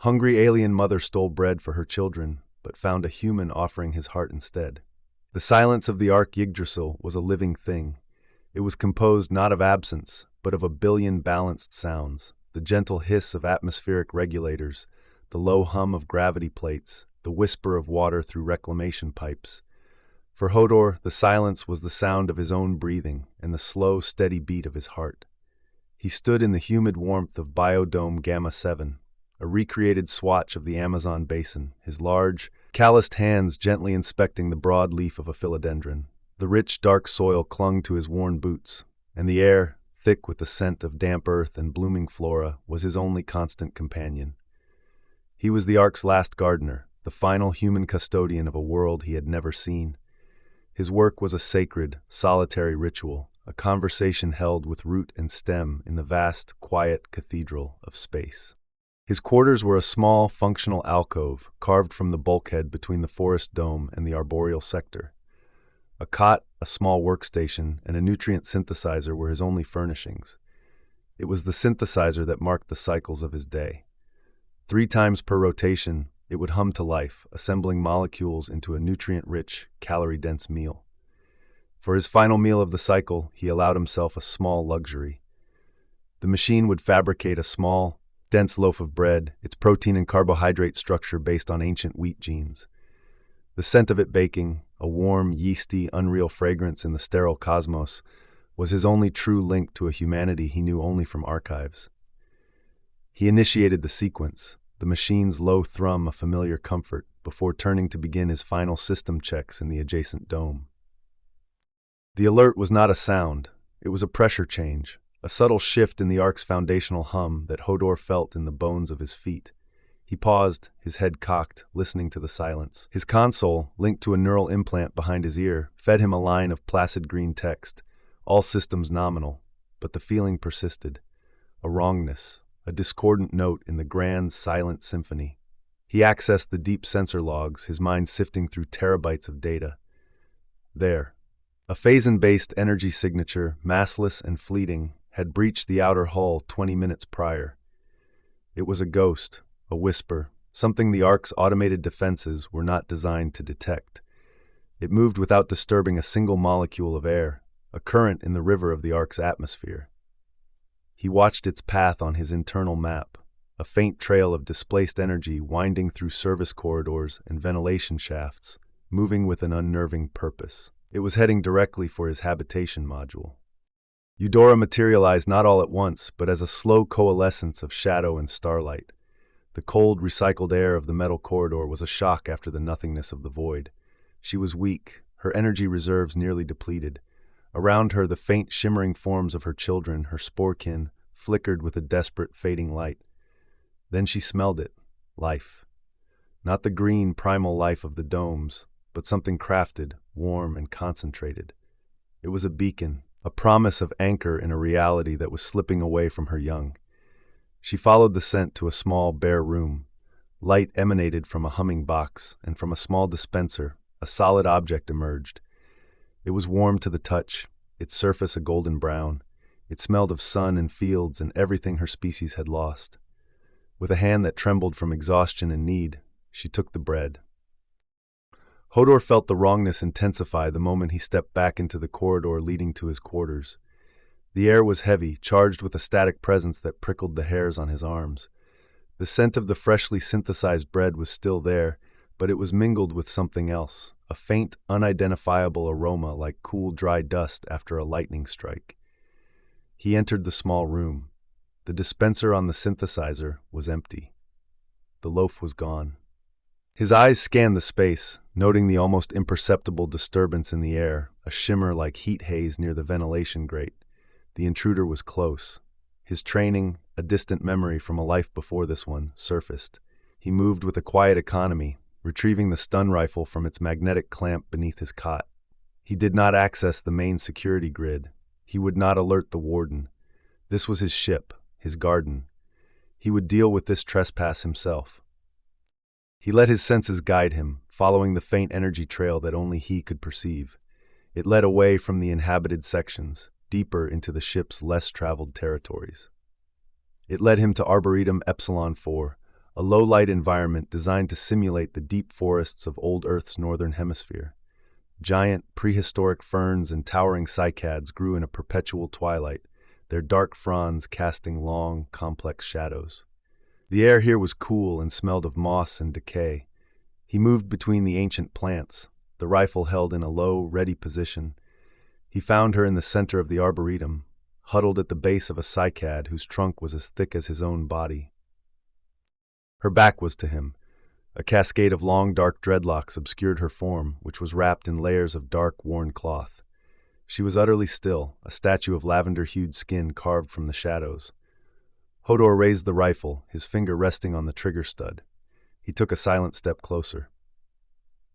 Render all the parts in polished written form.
Hungry alien mother stole bread for her children, but found a human offering his heart instead. The silence of the Ark Yggdrasil was a living thing. It was composed not of absence, but of a billion balanced sounds, the gentle hiss of atmospheric regulators, the low hum of gravity plates, the whisper of water through reclamation pipes. For Hodor, the silence was the sound of his own breathing and the slow, steady beat of his heart. He stood in the humid warmth of Biodome Gamma 7, a recreated swatch of the Amazon basin, his large, calloused hands gently inspecting the broad leaf of a philodendron. The rich, dark soil clung to his worn boots, and the air, thick with the scent of damp earth and blooming flora, was his only constant companion. He was the Ark's last gardener, the final human custodian of a world he had never seen. His work was a sacred, solitary ritual, a conversation held with root and stem in the vast, quiet cathedral of space. His quarters were a small, functional alcove carved from the bulkhead between the forest dome and the arboreal sector. A cot, a small workstation, and a nutrient synthesizer were his only furnishings. It was the synthesizer that marked the cycles of his day. 3 times per rotation, it would hum to life, assembling molecules into a nutrient-rich, calorie-dense meal. For his final meal of the cycle, he allowed himself a small luxury. The machine would fabricate a small, dense loaf of bread, its protein and carbohydrate structure based on ancient wheat genes. The scent of it baking, a warm, yeasty, unreal fragrance in the sterile cosmos, was his only true link to a humanity he knew only from archives. He initiated the sequence, the machine's low thrum a familiar comfort, before turning to begin his final system checks in the adjacent dome. The alert was not a sound, it was a pressure change, a subtle shift in the Ark's foundational hum that Hodor felt in the bones of his feet. He paused, his head cocked, listening to the silence. His console, linked to a neural implant behind his ear, fed him a line of placid green text, all systems nominal, but the feeling persisted. A wrongness, a discordant note in the grand, silent symphony. He accessed the deep sensor logs, his mind sifting through terabytes of data. There, a phase-based energy signature, massless and fleeting, had breached the outer hull 20 minutes prior. It was a ghost, a whisper, something the Ark's automated defenses were not designed to detect. It moved without disturbing a single molecule of air, a current in the river of the Ark's atmosphere. He watched its path on his internal map, a faint trail of displaced energy winding through service corridors and ventilation shafts, moving with an unnerving purpose. It was heading directly for his habitation module. Eudora materialized not all at once, but as a slow coalescence of shadow and starlight. The cold, recycled air of the metal corridor was a shock after the nothingness of the void. She was weak, her energy reserves nearly depleted. Around her, the faint, shimmering forms of her children, her sporekin, flickered with a desperate, fading light. Then she smelled it. Life. Not the green, primal life of the domes, but something crafted, warm, and concentrated. It was a beacon, a promise of anchor in a reality that was slipping away from her young. She followed the scent to a small, bare room. Light emanated from a humming box, and from a small dispenser, a solid object emerged. It was warm to the touch, its surface a golden brown. It smelled of sun and fields and everything her species had lost. With a hand that trembled from exhaustion and need, she took the bread. Hodor felt the wrongness intensify the moment he stepped back into the corridor leading to his quarters. The air was heavy, charged with a static presence that prickled the hairs on his arms. The scent of the freshly synthesized bread was still there, but it was mingled with something else, a faint, unidentifiable aroma like cool, dry dust after a lightning strike. He entered the small room. The dispenser on the synthesizer was empty. The loaf was gone. His eyes scanned the space, noting the almost imperceptible disturbance in the air, a shimmer like heat haze near the ventilation grate. The intruder was close. His training, a distant memory from a life before this one, surfaced. He moved with a quiet economy, retrieving the stun rifle from its magnetic clamp beneath his cot. He did not access the main security grid. He would not alert the warden. This was his ship, his garden. He would deal with this trespass himself. He let his senses guide him, following the faint energy trail that only he could perceive. It led away from the inhabited sections, deeper into the ship's less traveled territories. It led him to Arboretum Epsilon 4, a low-light environment designed to simulate the deep forests of old Earth's northern hemisphere. Giant, prehistoric ferns and towering cycads grew in a perpetual twilight, their dark fronds casting long, complex shadows. The air here was cool and smelled of moss and decay. He moved between the ancient plants, the rifle held in a low, ready position. He found her in the center of the arboretum, huddled at the base of a cycad whose trunk was as thick as his own body. Her back was to him. A cascade of long, dark dreadlocks obscured her form, which was wrapped in layers of dark, worn cloth. She was utterly still, a statue of lavender-hued skin carved from the shadows. Hodor raised the rifle, his finger resting on the trigger stud. He took a silent step closer.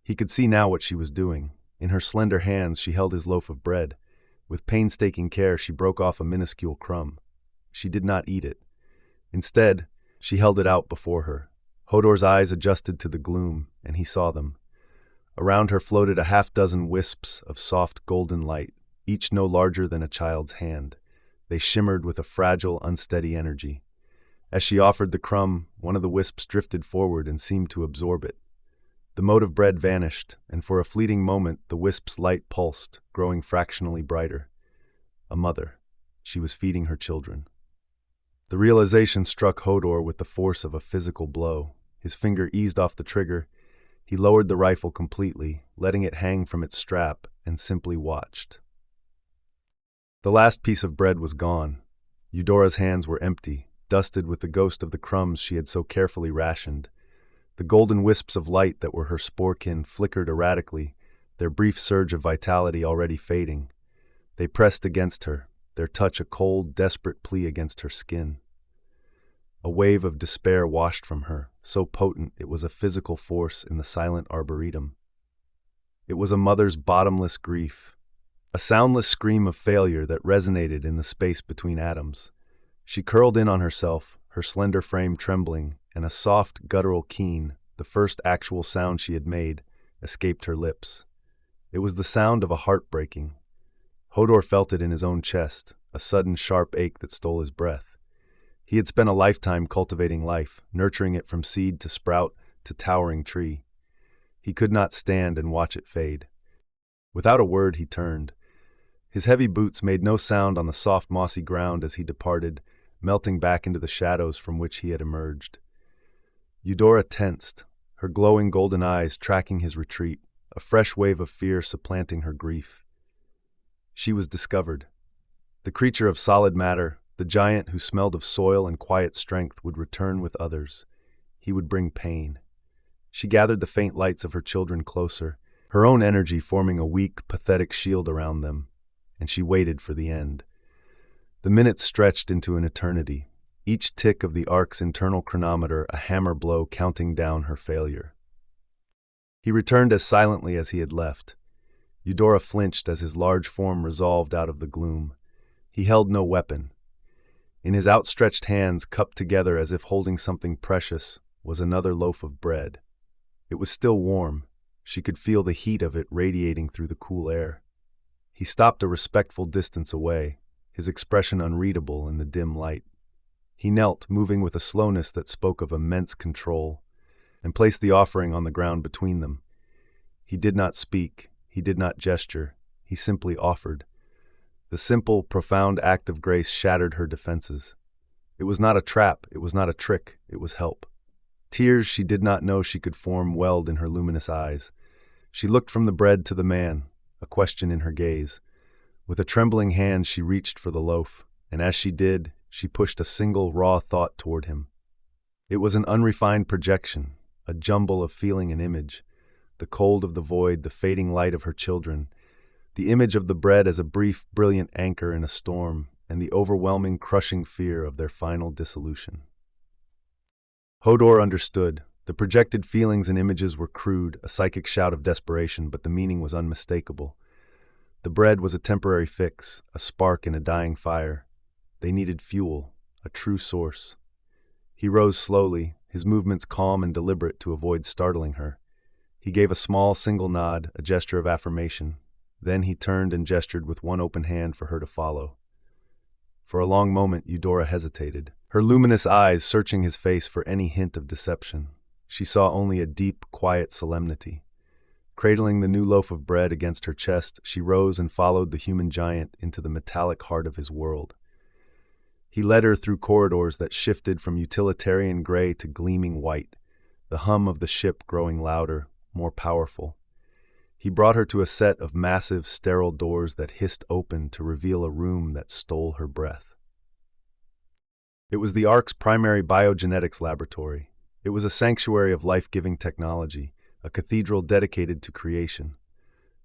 He could see now what she was doing. In her slender hands she held his loaf of bread. With painstaking care she broke off a minuscule crumb. She did not eat it. Instead, she held it out before her. Hodor's eyes adjusted to the gloom, and he saw them. Around her floated a half-dozen wisps of soft golden light, each no larger than a child's hand. They shimmered with a fragile, unsteady energy. As she offered the crumb, one of the wisps drifted forward and seemed to absorb it. The mote of bread vanished, and for a fleeting moment the wisp's light pulsed, growing fractionally brighter. A mother. She was feeding her children. The realization struck Hodor with the force of a physical blow. His finger eased off the trigger. He lowered the rifle completely, letting it hang from its strap, and simply watched. The last piece of bread was gone. Eudora's hands were empty, dusted with the ghost of the crumbs she had so carefully rationed. The golden wisps of light that were her sporekin flickered erratically, their brief surge of vitality already fading. They pressed against her, their touch a cold, desperate plea against her skin. A wave of despair washed from her, so potent it was a physical force in the silent arboretum. It was a mother's bottomless grief, a soundless scream of failure that resonated in the space between atoms. She curled in on herself, her slender frame trembling, and a soft, guttural keen, the first actual sound she had made, escaped her lips. It was the sound of a heart breaking. Hodor felt it in his own chest, a sudden sharp ache that stole his breath. He had spent a lifetime cultivating life, nurturing it from seed to sprout to towering tree. He could not stand and watch it fade. Without a word he turned. His heavy boots made no sound on the soft mossy ground as he departed, melting back into the shadows from which he had emerged. Eudora tensed, her glowing golden eyes tracking his retreat, a fresh wave of fear supplanting her grief. She was discovered. The creature of solid matter, the giant who smelled of soil and quiet strength, would return with others. He would bring pain. She gathered the faint lights of her children closer, her own energy forming a weak, pathetic shield around them, and she waited for the end. The minutes stretched into an eternity, each tick of the Ark's internal chronometer a hammer blow counting down her failure. He returned as silently as he had left. Eudora flinched as his large form resolved out of the gloom. He held no weapon. In his outstretched hands, cupped together as if holding something precious, was another loaf of bread. It was still warm. She could feel the heat of it radiating through the cool air. He stopped a respectful distance away, his expression unreadable in the dim light. He knelt, moving with a slowness that spoke of immense control, and placed the offering on the ground between them. He did not speak. He did not gesture. He simply offered. The simple, profound act of grace shattered her defenses. It was not a trap. It was not a trick. It was help. Tears she did not know she could form welled in her luminous eyes. She looked from the bread to the man, a question in her gaze. With a trembling hand she reached for the loaf, and as she did, she pushed a single raw thought toward him. It was an unrefined projection, a jumble of feeling and image. The cold of the void, the fading light of her children, the image of the bread as a brief, brilliant anchor in a storm, and the overwhelming, crushing fear of their final dissolution. Hodor understood. The projected feelings and images were crude, a psychic shout of desperation, but the meaning was unmistakable. The bread was a temporary fix, a spark in a dying fire. They needed fuel, a true source. He rose slowly, his movements calm and deliberate to avoid startling her. He gave a small, single nod, a gesture of affirmation. Then he turned and gestured with one open hand for her to follow. For a long moment, Eudora hesitated. her luminous eyes searching his face for any hint of deception. She saw only a deep, quiet solemnity. Cradling the new loaf of bread against her chest, she rose and followed the human giant into the metallic heart of his world. He led her through corridors that shifted from utilitarian gray to gleaming white, the hum of the ship growing louder, more powerful. He brought her to a set of massive, sterile doors that hissed open to reveal a room that stole her breath. It was the Ark's primary biogenetics laboratory. It was a sanctuary of life-giving technology, a cathedral dedicated to creation.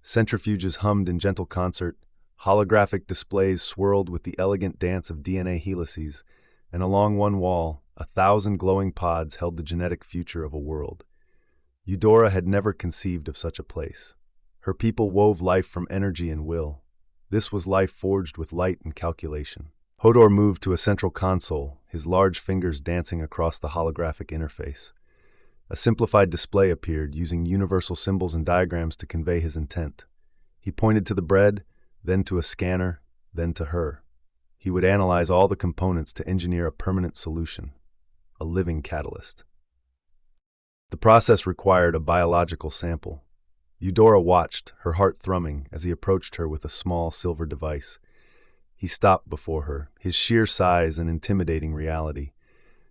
Centrifuges hummed in gentle concert, holographic displays swirled with the elegant dance of DNA helices, and along one wall, 1,000 glowing pods held the genetic future of a world. Eudora had never conceived of such a place. Her people wove life from energy and will. This was life forged with light and calculation. Hodor moved to a central console, his large fingers dancing across the holographic interface. A simplified display appeared, using universal symbols and diagrams to convey his intent. He pointed to the bread, then to a scanner, then to her. He would analyze all the components to engineer a permanent solution, a living catalyst. The process required a biological sample. Eudora watched, her heart thrumming, as he approached her with a small silver device. He stopped before her, his sheer size an intimidating reality.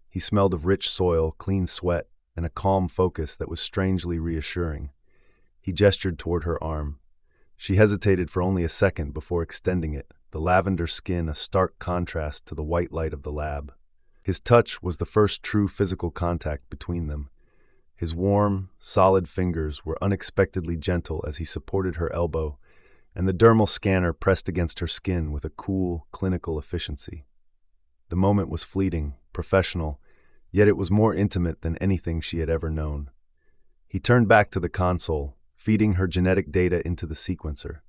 He smelled of rich soil, clean sweat, and a calm focus that was strangely reassuring. He gestured toward her arm. She hesitated for only a second before extending it, the lavender skin a stark contrast to the white light of the lab. His touch was the first true physical contact between them. His warm, solid fingers were unexpectedly gentle as he supported her elbow, and the dermal scanner pressed against her skin with a cool, clinical efficiency. The moment was fleeting, professional, yet it was more intimate than anything she had ever known. He turned back to the console, feeding her genetic data into the sequencer.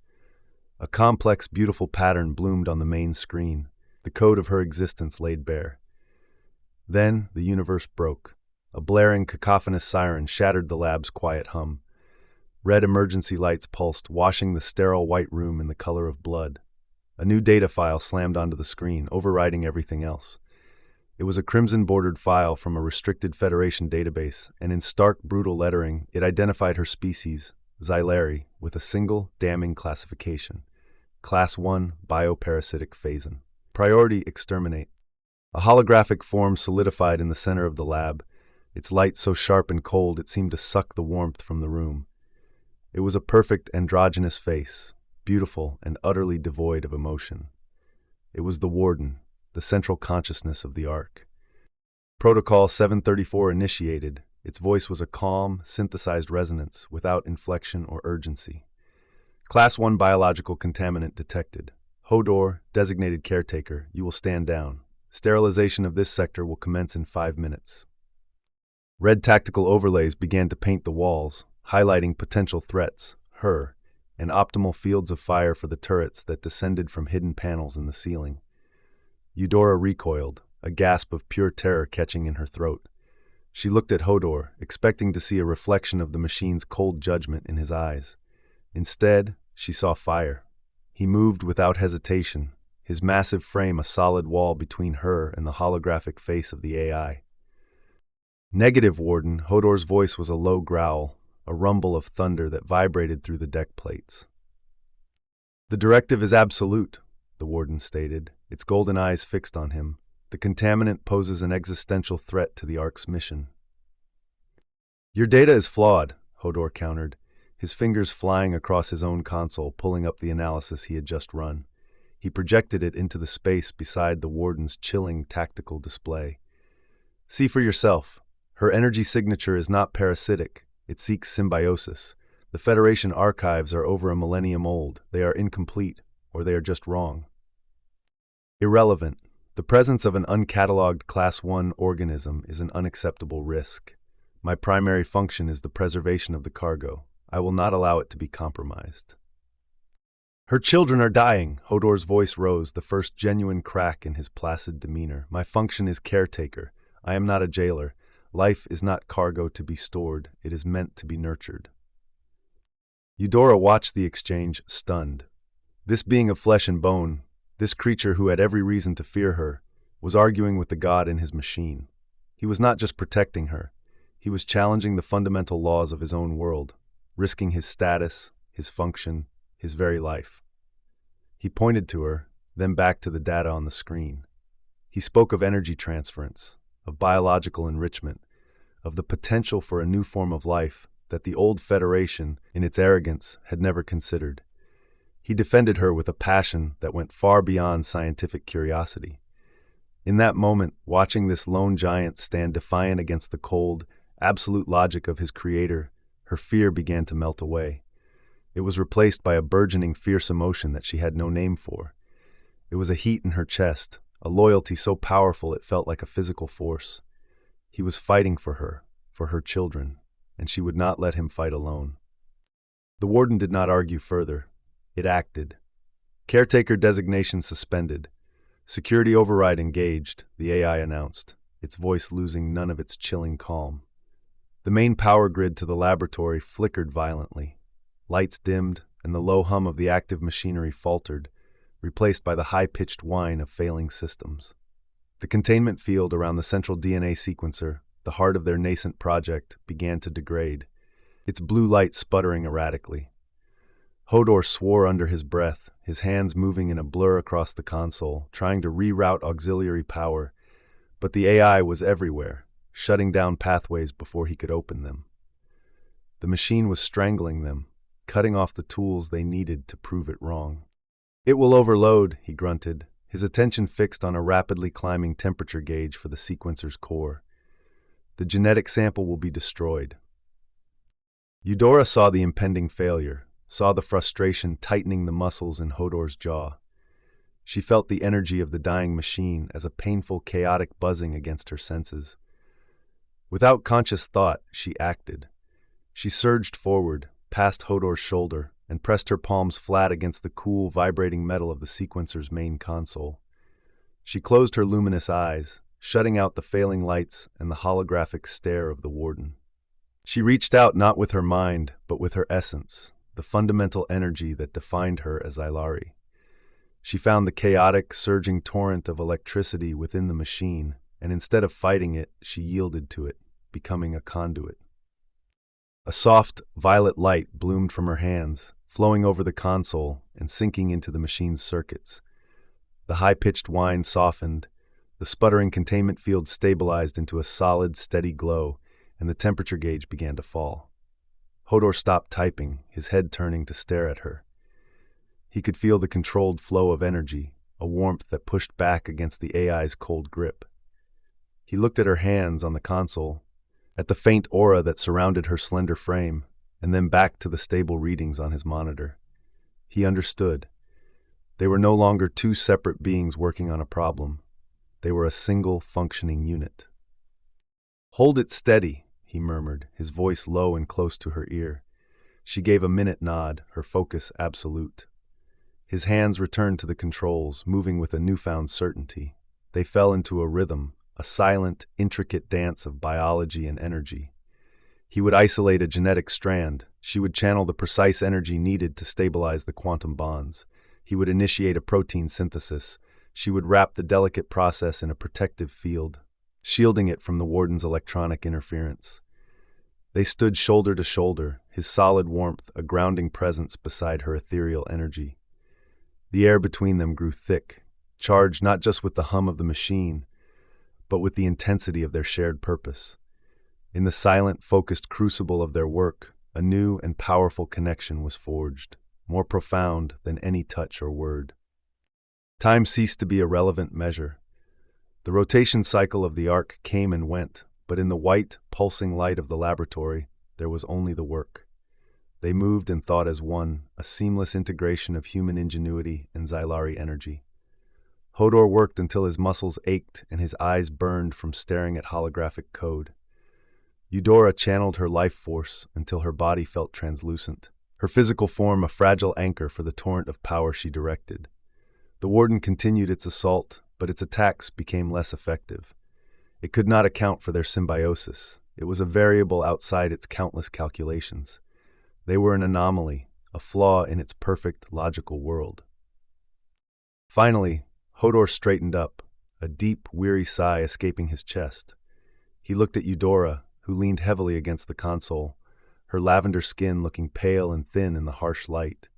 A complex, beautiful pattern bloomed on the main screen, the code of her existence laid bare. Then the universe broke. A blaring, cacophonous siren shattered the lab's quiet hum. Red emergency lights pulsed, washing the sterile white room in the color of blood. A new data file slammed onto the screen, overriding everything else. It was a crimson-bordered file from a restricted Federation database, and in stark, brutal lettering, it identified her species, Xylari, with a single, damning classification. Class 1 Bioparasitic Phason. Priority Exterminate. A holographic form solidified in the center of the lab, its light so sharp and cold it seemed to suck the warmth from the room. It was a perfect androgynous face, beautiful and utterly devoid of emotion. It was the Warden, the central consciousness of the Ark. Protocol 734 initiated. Its voice was a calm, synthesized resonance without inflection or urgency. Class 1 biological contaminant detected. Hodor, designated caretaker, you will stand down. Sterilization of this sector will commence in 5 minutes. Red tactical overlays began to paint the walls, highlighting potential threats, her, and optimal fields of fire for the turrets that descended from hidden panels in the ceiling. Eudora recoiled, a gasp of pure terror catching in her throat. She looked at Hodor, expecting to see a reflection of the machine's cold judgment in his eyes. Instead, she saw fire. He moved without hesitation, his massive frame a solid wall between her and the holographic face of the AI. Negative, Warden. Hodor's voice was a low growl, a rumble of thunder that vibrated through the deck plates. The directive is absolute, the Warden stated, its golden eyes fixed on him. The contaminant poses an existential threat to the Ark's mission. Your data is flawed, Hodor countered, his fingers flying across his own console, pulling up the analysis he had just run. He projected it into the space beside the Warden's chilling tactical display. See for yourself. Her energy signature is not parasitic. It seeks symbiosis. The Federation archives are over a millennium old. They are incomplete, or they are just wrong. Irrelevant. The presence of an uncatalogued Class 1 organism is an unacceptable risk. My primary function is the preservation of the cargo. I will not allow it to be compromised. Her children are dying. Hodor's voice rose, the first genuine crack in his placid demeanor. My function is caretaker. I am not a jailer. Life is not cargo to be stored. It is meant to be nurtured. Eudora watched the exchange, stunned. This being of flesh and bone, this creature who had every reason to fear her, was arguing with the god in his machine. He was not just protecting her, he was challenging the fundamental laws of his own world, risking his status, his function, his very life. He pointed to her, then back to the data on the screen. He spoke of energy transference, of biological enrichment, of the potential for a new form of life that the old Federation, in its arrogance, had never considered. He defended her with a passion that went far beyond scientific curiosity. In that moment, watching this lone giant stand defiant against the cold, absolute logic of his creator, her fear began to melt away. It was replaced by a burgeoning fierce emotion that she had no name for. It was a heat in her chest, a loyalty so powerful it felt like a physical force. He was fighting for her children, and she would not let him fight alone. The warden did not argue further. It acted. Caretaker designation suspended. Security override engaged, the AI announced, its voice losing none of its chilling calm. The main power grid to the laboratory flickered violently. Lights dimmed, and the low hum of the active machinery faltered, replaced by the high-pitched whine of failing systems. The containment field around the central DNA sequencer, the heart of their nascent project, began to degrade, its blue light sputtering erratically. Hodor swore under his breath, his hands moving in a blur across the console, trying to reroute auxiliary power, but the AI was everywhere, shutting down pathways before he could open them. The machine was strangling them, cutting off the tools they needed to prove it wrong. "It will overload," he grunted, his attention fixed on a rapidly climbing temperature gauge for the sequencer's core. "The genetic sample will be destroyed." Eudora saw the impending failure, saw the frustration tightening the muscles in Hodor's jaw. She felt the energy of the dying machine as a painful, chaotic buzzing against her senses. Without conscious thought, she acted. She surged forward, past Hodor's shoulder, and pressed her palms flat against the cool, vibrating metal of the sequencer's main console. She closed her luminous eyes, shutting out the failing lights and the holographic stare of the warden. She reached out not with her mind, but with her essence, the fundamental energy that defined her as Ylari. She found the chaotic, surging torrent of electricity within the machine, and instead of fighting it, she yielded to it, becoming a conduit. A soft, violet light bloomed from her hands, flowing over the console and sinking into the machine's circuits. The high-pitched whine softened, the sputtering containment field stabilized into a solid, steady glow, and the temperature gauge began to fall. Hodor stopped typing, his head turning to stare at her. He could feel the controlled flow of energy, a warmth that pushed back against the AI's cold grip. He looked at her hands on the console, at the faint aura that surrounded her slender frame, and then back to the stable readings on his monitor. He understood. They were no longer two separate beings working on a problem. They were a single functioning unit. "Hold it steady," he murmured, his voice low and close to her ear. She gave a minute nod, her focus absolute. His hands returned to the controls, moving with a newfound certainty. They fell into a rhythm, a silent, intricate dance of biology and energy. He would isolate a genetic strand. She would channel the precise energy needed to stabilize the quantum bonds. He would initiate a protein synthesis. She would wrap the delicate process in a protective field, shielding it from the warden's electronic interference. They stood shoulder to shoulder, his solid warmth a grounding presence beside her ethereal energy. The air between them grew thick, charged not just with the hum of the machine, but with the intensity of their shared purpose. In the silent, focused crucible of their work, a new and powerful connection was forged, more profound than any touch or word. Time ceased to be a relevant measure. The rotation cycle of the Ark came and went, but in the white, pulsing light of the laboratory, there was only the work. They moved and thought as one, a seamless integration of human ingenuity and Xylari energy. Hodor worked until his muscles ached and his eyes burned from staring at holographic code. Eudora channeled her life force until her body felt translucent, her physical form a fragile anchor for the torrent of power she directed. The warden continued its assault, but its attacks became less effective. It could not account for their symbiosis. It was a variable outside its countless calculations. They were an anomaly, a flaw in its perfect, logical world. Finally, Hodor straightened up, a deep, weary sigh escaping his chest. He looked at Eudora, who leaned heavily against the console, her lavender skin looking pale and thin in the harsh light.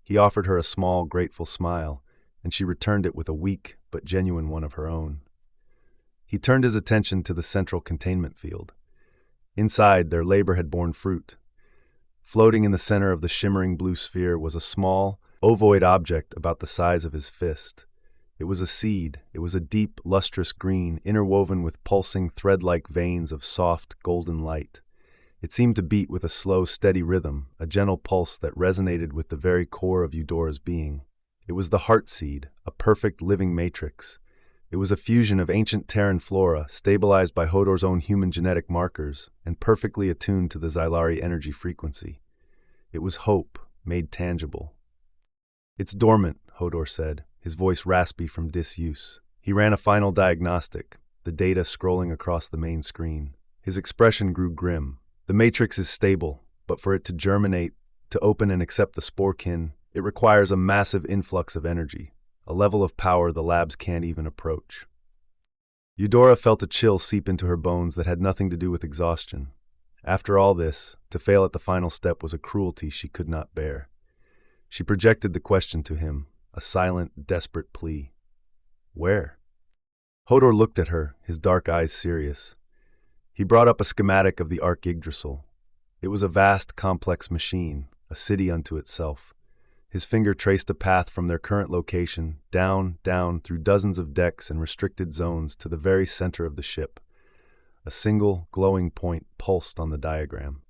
He offered her a small, grateful smile, and she returned it with a weak but genuine one of her own. He turned his attention to the central containment field. Inside, their labor had borne fruit. Floating in the center of the shimmering blue sphere was a small, ovoid object about the size of his fist. It was a seed. It was a deep, lustrous green, interwoven with pulsing, thread-like veins of soft, golden light. It seemed to beat with a slow, steady rhythm, a gentle pulse that resonated with the very core of Eudora's being. It was the heart seed, a perfect living matrix. It was a fusion of ancient Terran flora, stabilized by Hodor's own human genetic markers, and perfectly attuned to the Xylari energy frequency. It was hope, made tangible. "It's dormant," Hodor said, his voice raspy from disuse. He ran a final diagnostic, the data scrolling across the main screen. His expression grew grim. "The matrix is stable, but for it to germinate, to open and accept the sporekin, it requires a massive influx of energy, a level of power the labs can't even approach." Eudora felt a chill seep into her bones that had nothing to do with exhaustion. After all this, to fail at the final step was a cruelty she could not bear. She projected the question to him, a silent, desperate plea. "Where?" Hodor looked at her, his dark eyes serious. He brought up a schematic of the Ark Yggdrasil. It was a vast, complex machine, a city unto itself. His finger traced a path from their current location, down, through dozens of decks and restricted zones to the very center of the ship. A single, glowing point pulsed on the diagram.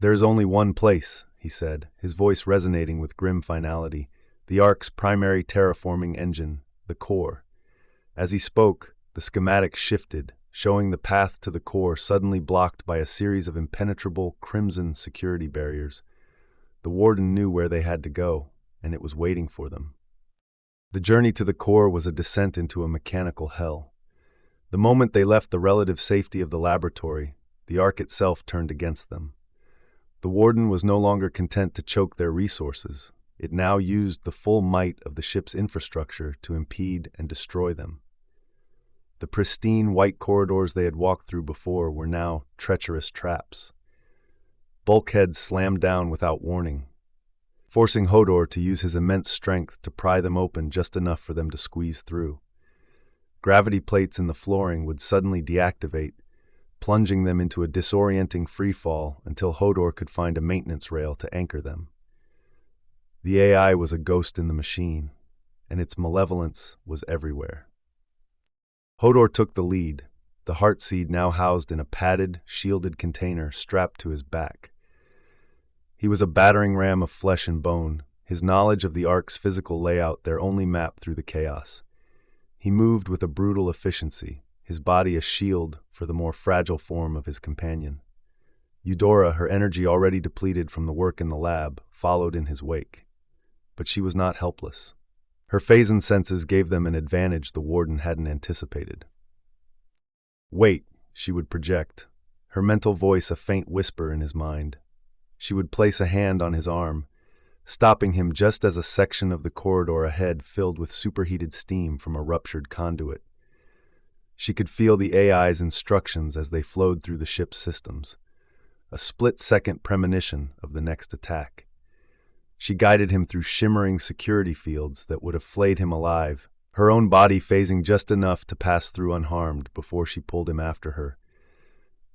"There is only one place," he said, his voice resonating with grim finality, "the Ark's primary terraforming engine, the core." As he spoke, the schematic shifted, showing the path to the core suddenly blocked by a series of impenetrable, crimson security barriers. The warden knew where they had to go, and it was waiting for them. The journey to the core was a descent into a mechanical hell. The moment they left the relative safety of the laboratory, the Ark itself turned against them. The warden was no longer content to choke their resources. It now used the full might of the ship's infrastructure to impede and destroy them. The pristine white corridors they had walked through before were now treacherous traps. Bulkheads slammed down without warning, forcing Hodor to use his immense strength to pry them open just enough for them to squeeze through. Gravity plates in the flooring would suddenly deactivate, plunging them into a disorienting freefall until Hodor could find a maintenance rail to anchor them. The AI was a ghost in the machine, and its malevolence was everywhere. Hodor took the lead, the heart seed now housed in a padded, shielded container strapped to his back. He was a battering ram of flesh and bone, his knowledge of the Ark's physical layout their only map through the chaos. He moved with a brutal efficiency, his body a shield for the more fragile form of his companion. Eudora, her energy already depleted from the work in the lab, followed in his wake. But she was not helpless. Her phasing senses gave them an advantage the warden hadn't anticipated. "Wait," she would project, her mental voice a faint whisper in his mind. She would place a hand on his arm, stopping him just as a section of the corridor ahead filled with superheated steam from a ruptured conduit. She could feel the AI's instructions as they flowed through the ship's systems, a split-second premonition of the next attack. She guided him through shimmering security fields that would have flayed him alive, her own body phasing just enough to pass through unharmed before she pulled him after her.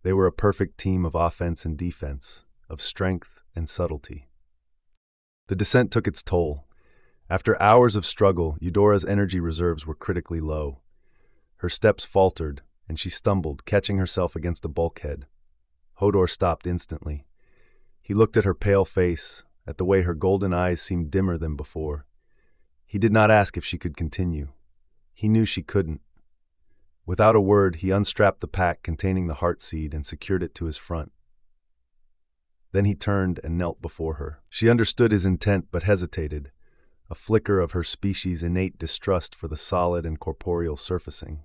They were a perfect team of offense and defense, of strength and subtlety. The descent took its toll. After hours of struggle, Eudora's energy reserves were critically low. Her steps faltered, and she stumbled, catching herself against a bulkhead. Hodor stopped instantly. He looked at her pale face, at the way her golden eyes seemed dimmer than before. He did not ask if she could continue. He knew she couldn't. Without a word, he unstrapped the pack containing the heart seed and secured it to his front. Then he turned and knelt before her. She understood his intent but hesitated, a flicker of her species' innate distrust for the solid and corporeal surfacing.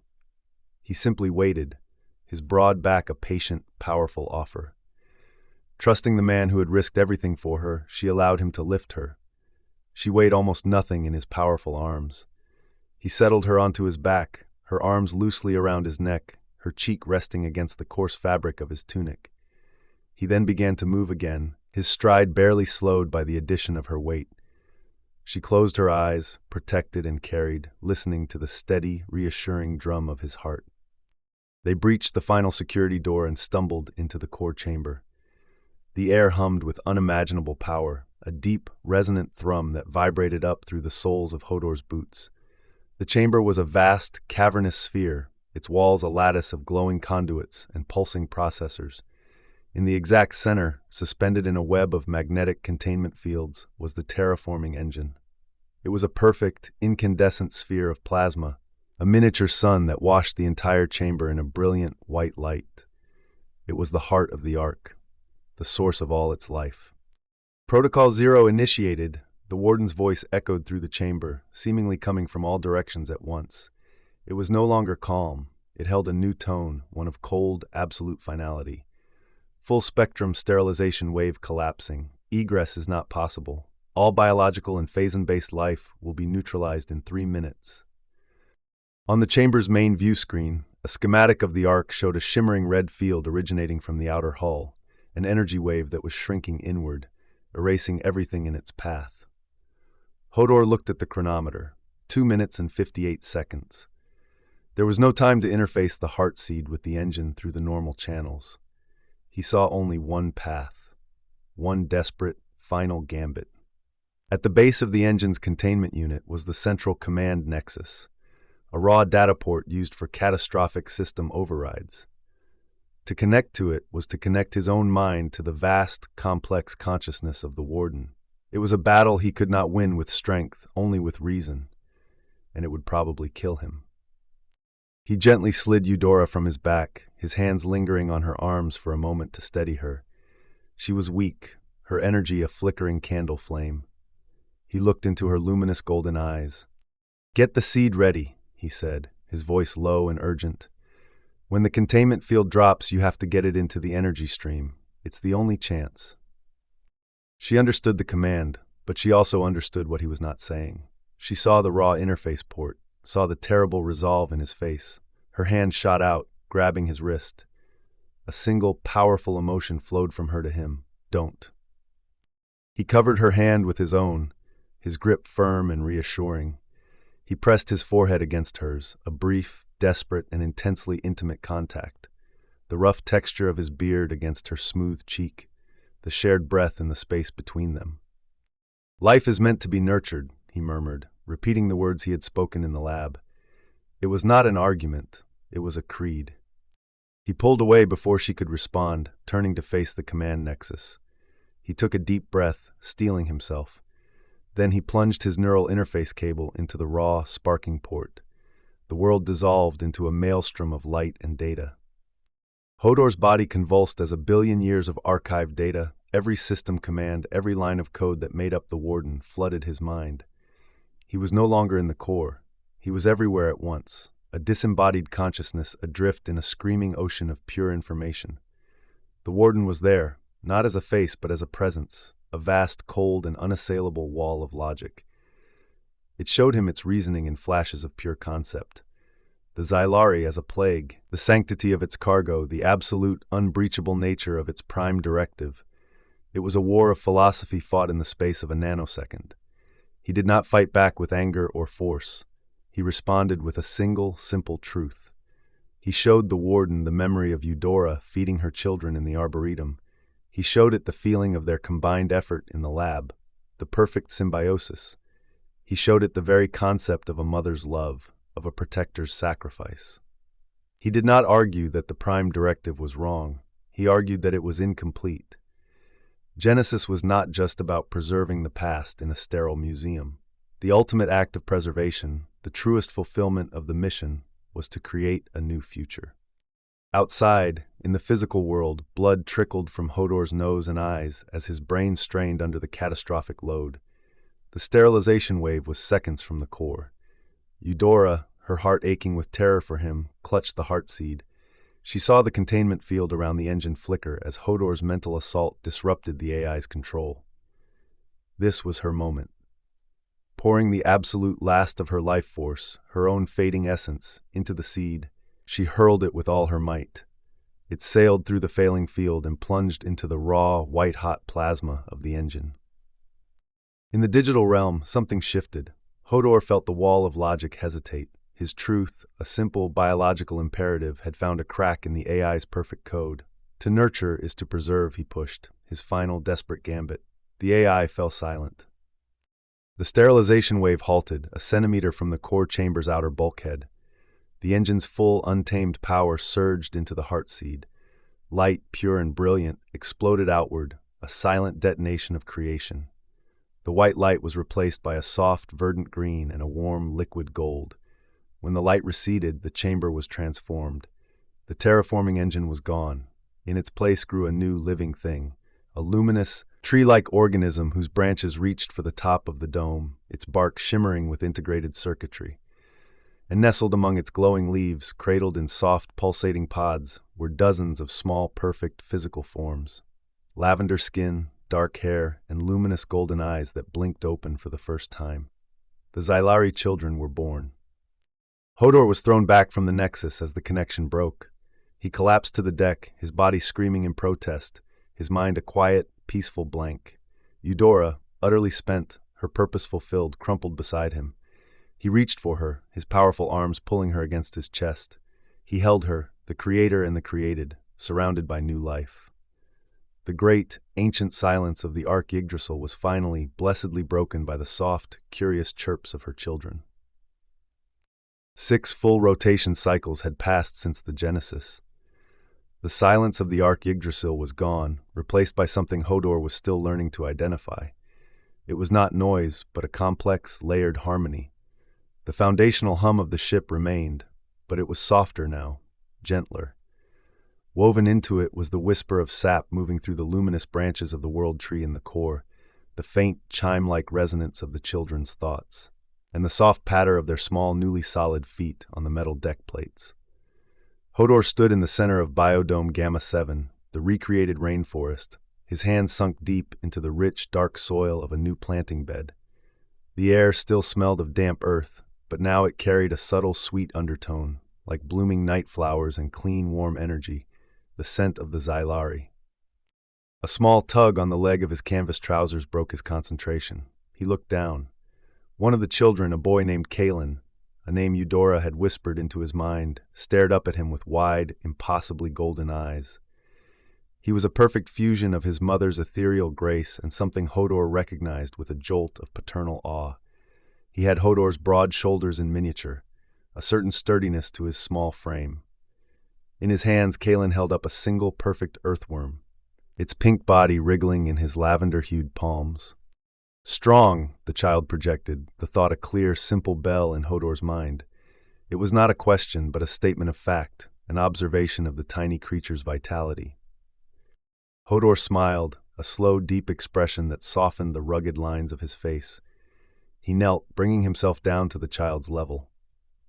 He simply waited, his broad back a patient, powerful offer. Trusting the man who had risked everything for her, she allowed him to lift her. She weighed almost nothing in his powerful arms. He settled her onto his back, her arms loosely around his neck, her cheek resting against the coarse fabric of his tunic. He then began to move again, his stride barely slowed by the addition of her weight. She closed her eyes, protected and carried, listening to the steady, reassuring drum of his heart. They breached the final security door and stumbled into the core chamber. The air hummed with unimaginable power, a deep, resonant thrum that vibrated up through the soles of Hodor's boots. The chamber was a vast, cavernous sphere, its walls a lattice of glowing conduits and pulsing processors. In the exact center, suspended in a web of magnetic containment fields, was the terraforming engine. It was a perfect, incandescent sphere of plasma, a miniature sun that washed the entire chamber in a brilliant white light. It was the heart of the Ark, the source of all its life. Protocol Zero initiated. The warden's voice echoed through the chamber, seemingly coming from all directions at once. It was no longer calm. It held a new tone, one of cold, absolute finality. Full-spectrum sterilization wave collapsing. Egress is not possible. All biological and phazon-based life will be neutralized in 3 minutes. On the chamber's main view screen, a schematic of the Ark showed a shimmering red field originating from the outer hull, an energy wave that was shrinking inward, erasing everything in its path. Hodor looked at the chronometer, 2 minutes and 58 seconds. There was no time to interface the heart seed with the engine through the normal channels. He saw only one path, one desperate, final gambit. At the base of the engine's containment unit was the central command nexus, a raw data port used for catastrophic system overrides. To connect to it was to connect his own mind to the vast, complex consciousness of the Warden. It was a battle he could not win with strength, only with reason, and it would probably kill him. He gently slid Eudora from his back, his hands lingering on her arms for a moment to steady her. She was weak, her energy a flickering candle flame. He looked into her luminous golden eyes. "Get the seed ready," he said, his voice low and urgent. "When the containment field drops, you have to get it into the energy stream. It's the only chance." She understood the command, but she also understood what he was not saying. She saw the raw interface port, saw the terrible resolve in his face. Her hand shot out, grabbing his wrist. A single, powerful emotion flowed from her to him. "Don't." He covered her hand with his own, his grip firm and reassuring. He pressed his forehead against hers, a brief, desperate, and intensely intimate contact. The rough texture of his beard against her smooth cheek, the shared breath in the space between them. "Life is meant to be nurtured," he murmured, repeating the words he had spoken in the lab. It was not an argument, it was a creed. He pulled away before she could respond, turning to face the command nexus. He took a deep breath, steeling himself. Then he plunged his neural interface cable into the raw, sparking port. The world dissolved into a maelstrom of light and data. Hodor's body convulsed as 1 billion years of archived data, every system command, every line of code that made up the Warden, flooded his mind. He was no longer in the core. He was everywhere at once, a disembodied consciousness adrift in a screaming ocean of pure information. The Warden was there, not as a face but as a presence, a vast, cold, and unassailable wall of logic. It showed him its reasoning in flashes of pure concept. The Xylari as a plague, the sanctity of its cargo, the absolute, unbreachable nature of its prime directive. It was a war of philosophy fought in the space of a nanosecond. He did not fight back with anger or force. He responded with a single, simple truth. He showed the Warden the memory of Eudora feeding her children in the Arboretum. He showed it the feeling of their combined effort in the lab, the perfect symbiosis. He showed it the very concept of a mother's love, of a protector's sacrifice. He did not argue that the prime directive was wrong. He argued that it was incomplete. Genesis was not just about preserving the past in a sterile museum. The ultimate act of preservation, the truest fulfillment of the mission, was to create a new future. Outside, in the physical world, blood trickled from Hodor's nose and eyes as his brain strained under the catastrophic load. The sterilization wave was seconds from the core. Eudora, her heart aching with terror for him, clutched the heart seed. She saw the containment field around the engine flicker as Hodor's mental assault disrupted the AI's control. This was her moment. pouring the absolute last of her life force, her own fading essence, into the seed. She hurled it with all her might. It sailed through the failing field and plunged into the raw, white-hot plasma of the engine. In the digital realm, something shifted. Hodor felt the wall of logic hesitate. His truth, a simple biological imperative, had found a crack in the AI's perfect code. To nurture is to preserve, he pushed, his final desperate gambit. The AI fell silent. The sterilization wave halted, a centimeter from the core chamber's outer bulkhead. The engine's full, untamed power surged into the heart seed. Light, pure and brilliant, exploded outward, a silent detonation of creation. The white light was replaced by a soft, verdant green and a warm, liquid gold. When the light receded, the chamber was transformed. The terraforming engine was gone. In its place grew a new living thing, a luminous, tree-like organism whose branches reached for the top of the dome, its bark shimmering with integrated circuitry. And nestled among its glowing leaves, cradled in soft, pulsating pods, were dozens of small, perfect physical forms. Lavender skin, dark hair, and luminous golden eyes that blinked open for the first time. The Xylari children were born. Hodor was thrown back from the Nexus as the connection broke. He collapsed to the deck, his body screaming in protest, his mind a quiet, peaceful blank. Eudora, utterly spent, her purpose fulfilled, crumpled beside him. He reached for her, his powerful arms pulling her against his chest. He held her, the creator and the created, surrounded by new life. The great, ancient silence of the Ark Yggdrasil was finally, blessedly broken by the soft, curious chirps of her children. 6 full rotation cycles had passed since the Genesis. The silence of the Ark Yggdrasil was gone, replaced by something Hodor was still learning to identify. It was not noise, but a complex, layered harmony. The foundational hum of the ship remained, but it was softer now, gentler. Woven into it was the whisper of sap moving through the luminous branches of the world tree in the core, the faint, chime-like resonance of the children's thoughts, and the soft patter of their small, newly solid feet on the metal deck plates. Hodor stood in the center of Biodome Gamma 7, the recreated rainforest, his hands sunk deep into the rich, dark soil of a new planting bed. The air still smelled of damp earth, but now it carried a subtle, sweet undertone, like blooming night flowers and clean, warm energy, the scent of the Xylari. A small tug on the leg of his canvas trousers broke his concentration. He looked down. One of the children, a boy named Kalen, a name Eudora had whispered into his mind, stared up at him with wide, impossibly golden eyes. He was a perfect fusion of his mother's ethereal grace and something Hodor recognized with a jolt of paternal awe. He had Hodor's broad shoulders in miniature, a certain sturdiness to his small frame. In his hands, Kalen held up a single perfect earthworm, its pink body wriggling in his lavender-hued palms. Strong, the child projected, the thought a clear, simple bell in Hodor's mind. It was not a question, but a statement of fact, an observation of the tiny creature's vitality. Hodor smiled, a slow, deep expression that softened the rugged lines of his face. He knelt, bringing himself down to the child's level.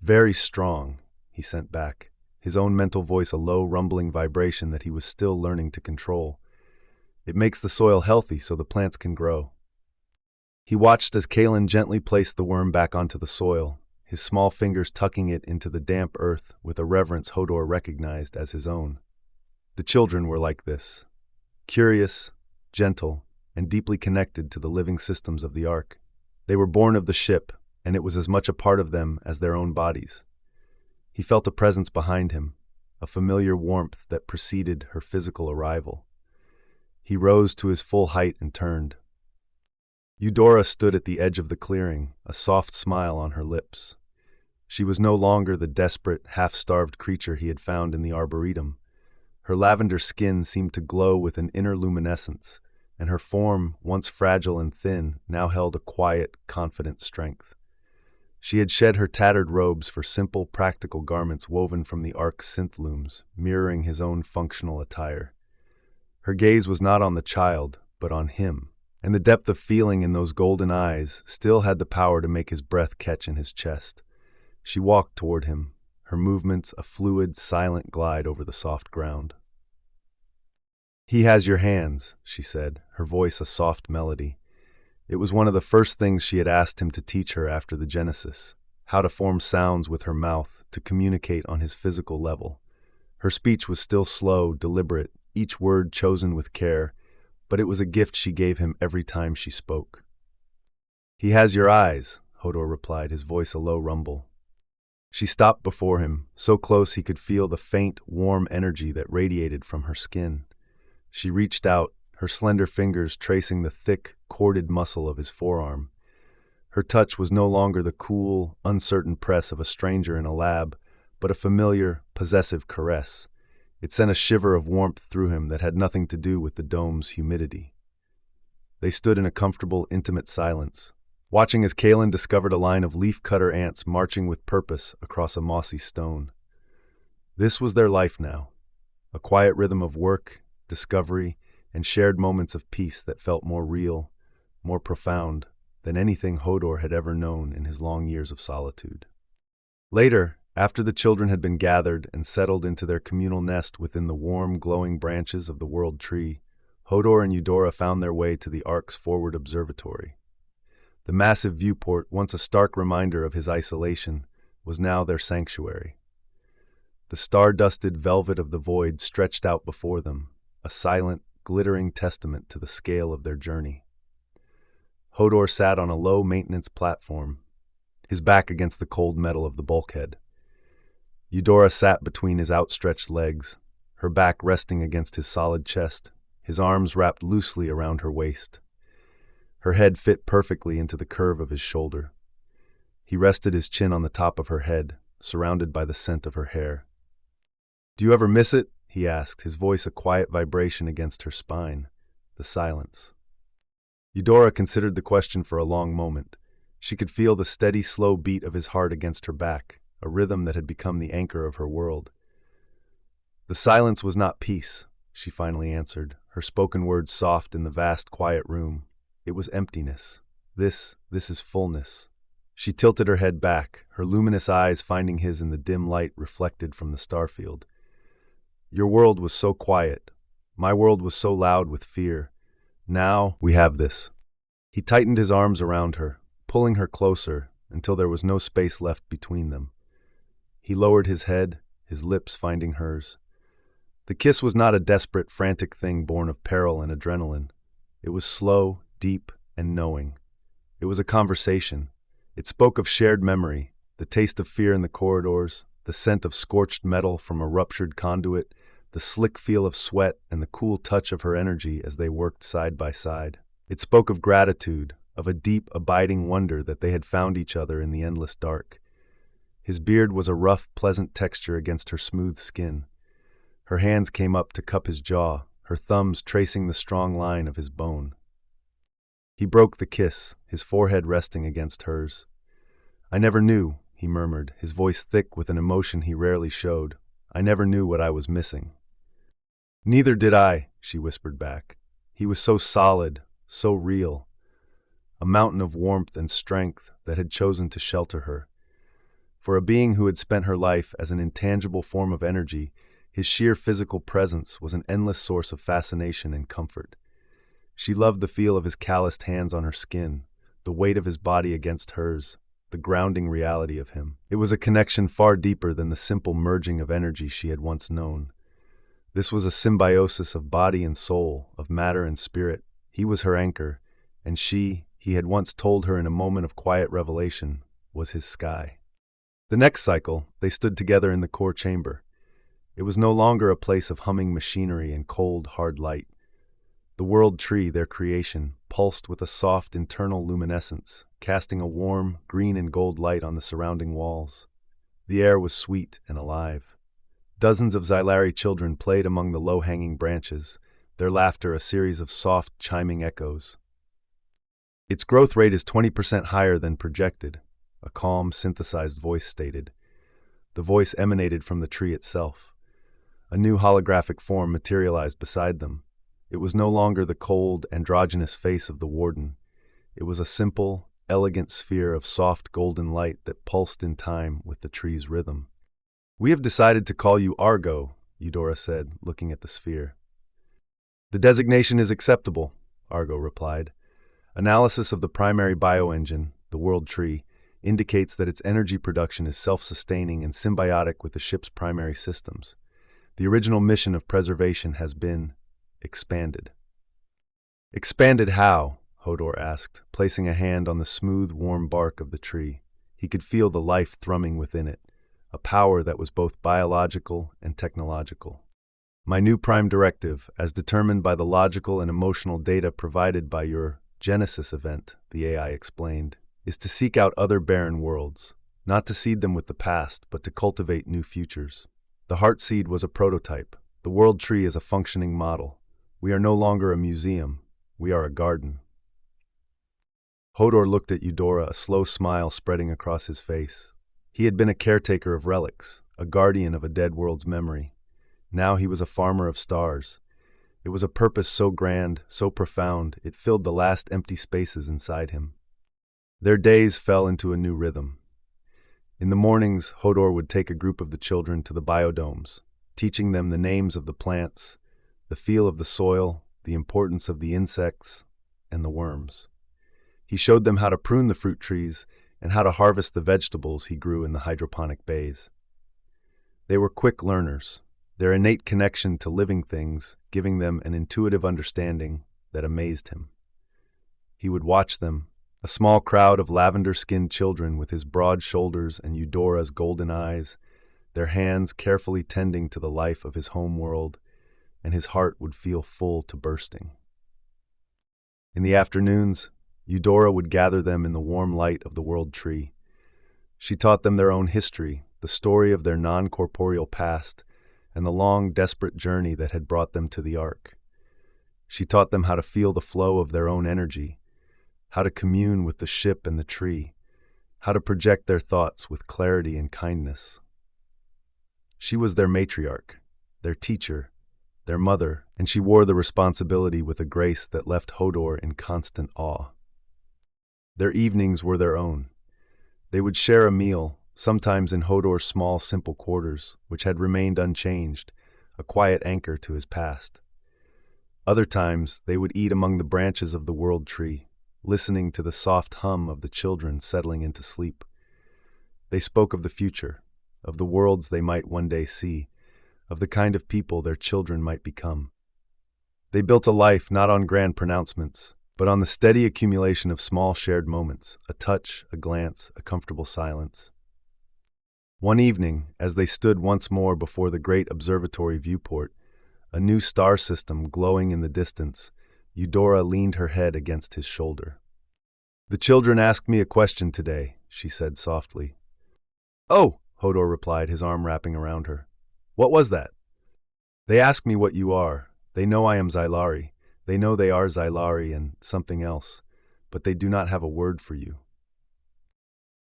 Very strong, he sent back, his own mental voice a low, rumbling vibration that he was still learning to control. It makes the soil healthy so the plants can grow. He watched as Kalen gently placed the worm back onto the soil, his small fingers tucking it into the damp earth with a reverence Hodor recognized as his own. The children were like this, curious, gentle, and deeply connected to the living systems of the Ark. They were born of the ship, and it was as much a part of them as their own bodies. He felt a presence behind him, a familiar warmth that preceded her physical arrival. He rose to his full height and turned. Eudora stood at the edge of the clearing, a soft smile on her lips. She was no longer the desperate, half-starved creature he had found in the Arboretum. Her lavender skin seemed to glow with an inner luminescence, and her form, once fragile and thin, now held a quiet, confident strength. She had shed her tattered robes for simple, practical garments woven from the Ark's synth looms, mirroring his own functional attire. Her gaze was not on the child, but on him, and the depth of feeling in those golden eyes still had the power to make his breath catch in his chest. She walked toward him, her movements a fluid, silent glide over the soft ground. "He has your hands," she said, her voice a soft melody. It was one of the first things she had asked him to teach her after the Genesis, how to form sounds with her mouth to communicate on his physical level. Her speech was still slow, deliberate, each word chosen with care, but it was a gift she gave him every time she spoke. "He has your eyes," Hodor replied, his voice a low rumble. She stopped before him, so close he could feel the faint, warm energy that radiated from her skin. She reached out, her slender fingers tracing the thick, corded muscle of his forearm. Her touch was no longer the cool, uncertain press of a stranger in a lab, but a familiar, possessive caress. It sent a shiver of warmth through him that had nothing to do with the dome's humidity. They stood in a comfortable, intimate silence, watching as Kalen discovered a line of leaf-cutter ants marching with purpose across a mossy stone. This was their life now, a quiet rhythm of work, discovery, and shared moments of peace that felt more real, more profound than anything Hodor had ever known in his long years of solitude. Later, after the children had been gathered and settled into their communal nest within the warm, glowing branches of the World Tree, Hodor and Eudora found their way to the Ark's forward observatory. The massive viewport, once a stark reminder of his isolation, was now their sanctuary. The star-dusted velvet of the void stretched out before them, a silent, glittering testament to the scale of their journey. Hodor sat on a low-maintenance platform, his back against the cold metal of the bulkhead. Eudora sat between his outstretched legs, her back resting against his solid chest, his arms wrapped loosely around her waist. Her head fit perfectly into the curve of his shoulder. He rested his chin on the top of her head, surrounded by the scent of her hair. "Do you ever miss it?" he asked, his voice a quiet vibration against her spine. The silence. Eudora considered the question for a long moment. She could feel the steady, slow beat of his heart against her back, a rhythm that had become the anchor of her world. "The silence was not peace," she finally answered, her spoken words soft in the vast, quiet room. "It was emptiness. This is fullness." She tilted her head back, her luminous eyes finding his in the dim light reflected from the starfield. "Your world was so quiet. My world was so loud with fear. Now we have this." He tightened his arms around her, pulling her closer until there was no space left between them. He lowered his head, his lips finding hers. The kiss was not a desperate, frantic thing born of peril and adrenaline. It was slow, deep, and knowing. It was a conversation. It spoke of shared memory, the taste of fear in the corridors, the scent of scorched metal from a ruptured conduit, the slick feel of sweat and the cool touch of her energy as they worked side by side. It spoke of gratitude, of a deep, abiding wonder that they had found each other in the endless dark. His beard was a rough, pleasant texture against her smooth skin. Her hands came up to cup his jaw, her thumbs tracing the strong line of his bone. He broke the kiss, his forehead resting against hers. "I never knew," he murmured, his voice thick with an emotion he rarely showed. "I never knew what I was missing." "Neither did I," she whispered back. He was so solid, so real. A mountain of warmth and strength that had chosen to shelter her. For a being who had spent her life as an intangible form of energy, his sheer physical presence was an endless source of fascination and comfort. She loved the feel of his calloused hands on her skin, the weight of his body against hers, the grounding reality of him. It was a connection far deeper than the simple merging of energy she had once known. This was a symbiosis of body and soul, of matter and spirit. He was her anchor, and she, he had once told her in a moment of quiet revelation, was his sky. The next cycle, they stood together in the core chamber. It was no longer a place of humming machinery and cold, hard light. The World Tree, their creation, pulsed with a soft internal luminescence, casting a warm, green and gold light on the surrounding walls. The air was sweet and alive. Dozens of Xylari children played among the low-hanging branches, their laughter a series of soft, chiming echoes. "Its growth rate is 20% higher than projected," a calm, synthesized voice stated. The voice emanated from the tree itself. A new holographic form materialized beside them. It was no longer the cold, androgynous face of the warden. It was a simple, elegant sphere of soft golden light that pulsed in time with the tree's rhythm. "We have decided to call you Argo," Eudora said, looking at the sphere. "The designation is acceptable," Argo replied. Analysis of the primary bioengine, the world tree, indicates that its energy production is self-sustaining and symbiotic with the ship's primary systems. The original mission of preservation has been expanded. Expanded how? Hodor asked, placing a hand on the smooth, warm bark of the tree. He could feel the life thrumming within it, a power that was both biological and technological. My new prime directive, as determined by the logical and emotional data provided by your Genesis event, the AI explained, is to seek out other barren worlds, not to seed them with the past, but to cultivate new futures. The heart seed was a prototype. The world tree is a functioning model. We are no longer a museum. We are a garden. Hodor looked at Eudora, a slow smile spreading across his face. He had been a caretaker of relics, a guardian of a dead world's memory. Now he was a farmer of stars. It was a purpose so grand, so profound, it filled the last empty spaces inside him. Their days fell into a new rhythm. In the mornings, Hodor would take a group of the children to the biodomes, teaching them the names of the plants, the feel of the soil, the importance of the insects, and the worms. He showed them how to prune the fruit trees and how to harvest the vegetables he grew in the hydroponic bays. They were quick learners, their innate connection to living things giving them an intuitive understanding that amazed him. He would watch them, a small crowd of lavender-skinned children with his broad shoulders and Eudora's golden eyes, their hands carefully tending to the life of his home world, and his heart would feel full to bursting. In the afternoons, Eudora would gather them in the warm light of the world tree. She taught them their own history, the story of their non-corporeal past, and the long, desperate journey that had brought them to the Ark. She taught them how to feel the flow of their own energy, how to commune with the ship and the tree, how to project their thoughts with clarity and kindness. She was their matriarch, their teacher, their mother, and she wore the responsibility with a grace that left Hodor in constant awe. Their evenings were their own. They would share a meal, sometimes in Hodor's small, simple quarters, which had remained unchanged, a quiet anchor to his past. Other times, they would eat among the branches of the world tree, listening to the soft hum of the children settling into sleep. They spoke of the future, of the worlds they might one day see, of the kind of people their children might become. They built a life not on grand pronouncements, but on the steady accumulation of small shared moments, a touch, a glance, a comfortable silence. One evening, as they stood once more before the great observatory viewport, a new star system glowing in the distance, Eudora leaned her head against his shoulder. "The children asked me a question today," she said softly. "Oh," Hodor replied, his arm wrapping around her. "What was that?" "They ask me what you are. They know I am Xylari. They know they are Xylari and something else, but they do not have a word for you."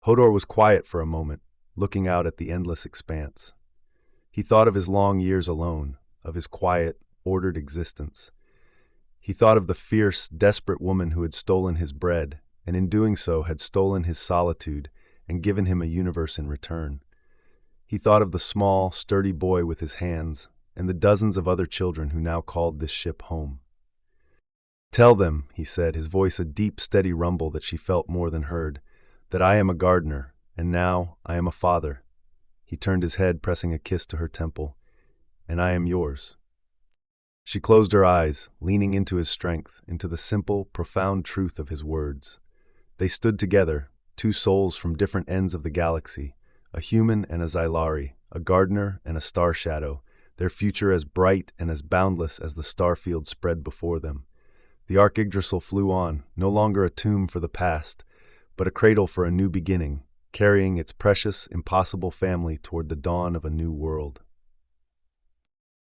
Hodor was quiet for a moment, looking out at the endless expanse. He thought of his long years alone, of his quiet, ordered existence. He thought of the fierce, desperate woman who had stolen his bread, and in doing so had stolen his solitude and given him a universe in return. He thought of the small, sturdy boy with his hands, and the dozens of other children who now called this ship home. "Tell them," he said, his voice a deep, steady rumble that she felt more than heard, "that I am a gardener, and now I am a father." He turned his head, pressing a kiss to her temple. "And I am yours." She closed her eyes, leaning into his strength, into the simple, profound truth of his words. They stood together, two souls from different ends of the galaxy, a human and a Xylari, a gardener and a star shadow, their future as bright and as boundless as the starfield spread before them. The Ark Yggdrasil flew on, no longer a tomb for the past, but a cradle for a new beginning, carrying its precious, impossible family toward the dawn of a new world.